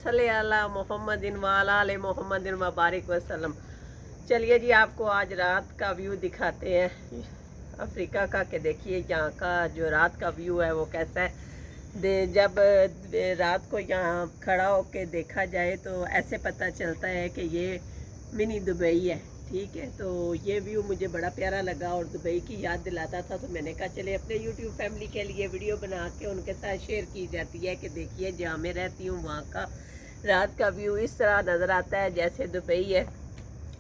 सल्ले अला मोहम्मदिन व अला आले मोहम्मदिन व बारिक वसल्लम। चलिए जी, आपको आज रात का व्यू दिखाते हैं अफ्रीका का। कि देखिए यहाँ का जो रात का व्यू है वो कैसा है। जब रात को यहाँ खड़ा होके देखा जाए तो ऐसे पता चलता है कि ये मिनी दुबई है। ठीक है, तो ये व्यू मुझे बड़ा प्यारा लगा और दुबई की याद दिलाता था, तो मैंने कहा चले अपने यूट्यूब फैमिली के लिए वीडियो बना के उनके साथ शेयर की जाती है कि देखिए जहाँ मैं रहती हूँ वहाँ का रात का व्यू इस तरह नज़र आता है जैसे दुबई है।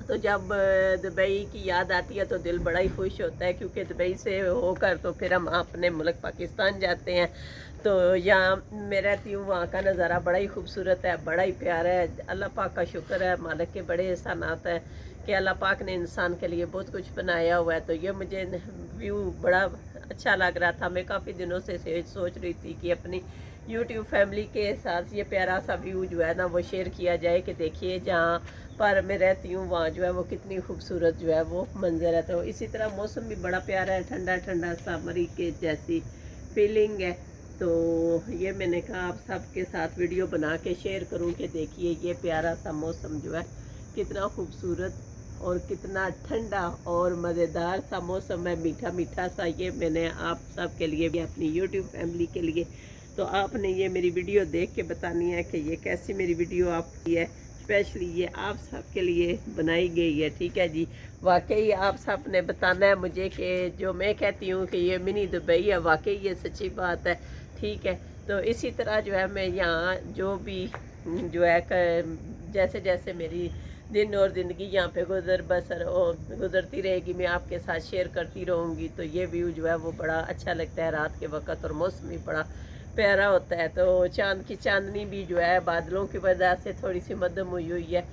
तो जब दुबई की याद आती है तो दिल बड़ा ही खुश होता है, क्योंकि दुबई से होकर तो फिर हम अपने मुल्क पाकिस्तान जाते हैं। तो यहाँ मैं रहती हूँ, वहाँ का नज़ारा बड़ा ही खूबसूरत है, बड़ा ही प्यारा है। अल्लाह पाक का शुक्र है, मालिक के बड़े एहसानात है कि अल्लाह पाक ने इंसान के लिए बहुत कुछ बनाया हुआ है। तो ये मुझे व्यू बड़ा अच्छा लग रहा था। मैं काफ़ी दिनों से सोच रही थी कि अपनी यूट्यूब फैमिली के साथ ये प्यारा सा व्यू जो है ना वो शेयर किया जाए कि देखिए जहाँ पर मैं रहती हूँ वहाँ जो है वो कितनी खूबसूरत जो है वो मंजर है। तो इसी तरह मौसम भी बड़ा प्यारा है, ठंडा ठंडा समरी के जैसी फीलिंग है। तो ये मैंने कहा आप सबके साथ वीडियो बना के शेयर करूँ कि देखिए ये प्यारा सा मौसम जो है कितना खूबसूरत और कितना ठंडा और मज़ेदार सा मौसम है, मीठा मीठा सा। ये मैंने आप सब के लिए भी अपनी यूट्यूब फैमिली के लिए, तो आपने ये मेरी वीडियो देख के बतानी है कि ये कैसी मेरी वीडियो आपकी है। स्पेशली ये आप सब के लिए बनाई गई है। ठीक है जी, वाकई आप सब ने बताना है मुझे कि जो मैं कहती हूँ कि ये मिनी दुबई है, वाकई ये सच्ची बात है। ठीक है, तो इसी तरह जो है मैं यहाँ जो भी जो है जैसे जैसे मेरी दिन और ज़िंदगी यहाँ पे गुजरती रहेगी, मैं आपके साथ शेयर करती रहूँगी। तो ये व्यू जो है वो बड़ा अच्छा लगता है रात के वक्त, और मौसम भी बड़ा प्यारा होता है। तो चांद की चांदनी भी जो है बादलों की वजह से थोड़ी सी मध्यम हुई है,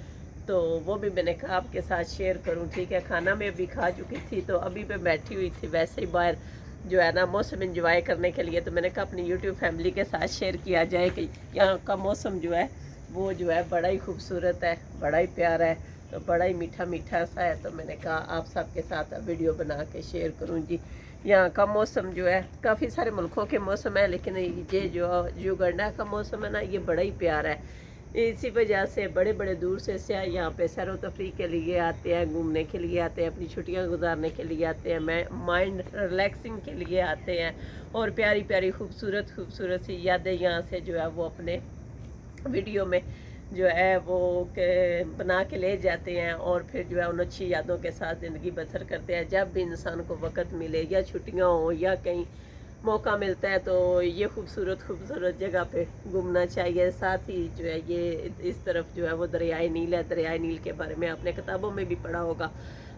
तो वो भी मैंने कहा आपके साथ शेयर करूं। ठीक है, खाना मैं भी खा चुकी थी, तो अभी मैं बैठी हुई थी वैसे ही बाहर जो है ना मौसम एंजॉय करने के लिए। तो मैंने कहा अपनी यूट्यूब फैमिली के साथ शेयर किया जाए कि यहाँ का मौसम जो है वो जो है बड़ा ही खूबसूरत है, बड़ा ही प्यारा है, तो बड़ा ही मीठा मीठा सा है। तो मैंने कहा आप सबके साथ वीडियो बना के शेयर करूँ जी। यहाँ का मौसम जो है काफ़ी सारे मुल्कों के मौसम है, लेकिन ये जो युगांडा का मौसम है ना ये बड़ा ही प्यारा है। इसी वजह से बड़े बड़े दूर से सयाह यहाँ पे सैर व तफरीह के लिए आते हैं, घूमने के लिए आते हैं, अपनी छुट्टियाँ गुजारने के लिए आते हैं, माइंड रिलैक्सिंग के लिए आते हैं, और प्यारी प्यारी खूबसूरत खूबसूरत सी यादें यहाँ से जो है वो अपने वीडियो में जो है वो बना के ले जाते हैं, और फिर जो है उन अच्छी यादों के साथ ज़िंदगी बसर करते हैं। जब भी इंसान को वक़्त मिले या छुट्टियां हो या कहीं मौका मिलता है तो ये खूबसूरत खूबसूरत जगह पे घूमना चाहिए। साथ ही जो है ये इस तरफ जो है वो दरियाए नील है। दरियाए नील के बारे में आपने किताबों में भी पढ़ा होगा,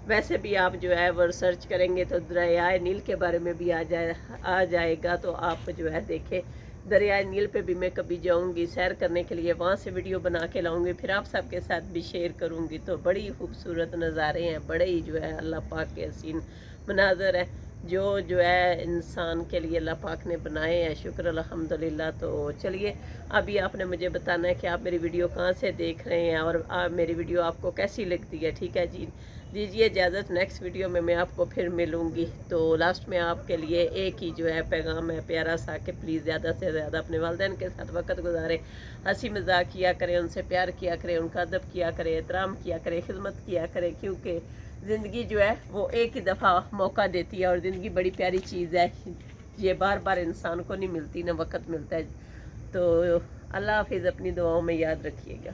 वैसे भी आप जो है वो सर्च करेंगे तो दरियाए नील के बारे में भी आ जाएगा। तो आप जो है देखें, दरियाए नील पे भी मैं कभी जाऊंगी सैर करने के लिए, वहाँ से वीडियो बना के लाऊंगी, फिर आप सबके साथ भी शेयर करूंगी। तो बड़ी खूबसूरत नज़ारे हैं, बड़े ही जो है अल्लाह पाक के हसीन मनाजर है जो है इंसान के लिए अल्लाह पाक ने बनाए हैं। शुक्र अल्हम्दुलिल्लाह। तो चलिए अभी आपने मुझे बताना है कि आप मेरी वीडियो कहाँ से देख रहे हैं और मेरी वीडियो आपको कैसी लगती है। ठीक है जी, दीजिए इजाज़त, नेक्स्ट वीडियो में मैं आपको फिर मिलूँगी। तो लास्ट में आपके लिए एक ही जो है पैगाम है प्यारा सा कि प्लीज़ ज़्यादा से ज़्यादा अपने वालिदैन के साथ वक्त गुजारें, हंसी मजाक किया करें, उनसे प्यार किया करें, उनका अदब किया करें, एहतराम किया करें, खिदमत किया करें, क्योंकि ज़िंदगी जो है वो एक ही दफ़ा मौका देती है, और ज़िंदगी बड़ी प्यारी चीज़ है, ये बार बार इंसान को नहीं मिलती, ना वक्त मिलता है। तो अल्लाह हाफिज़, अपनी दुआओं में याद रखिएगा।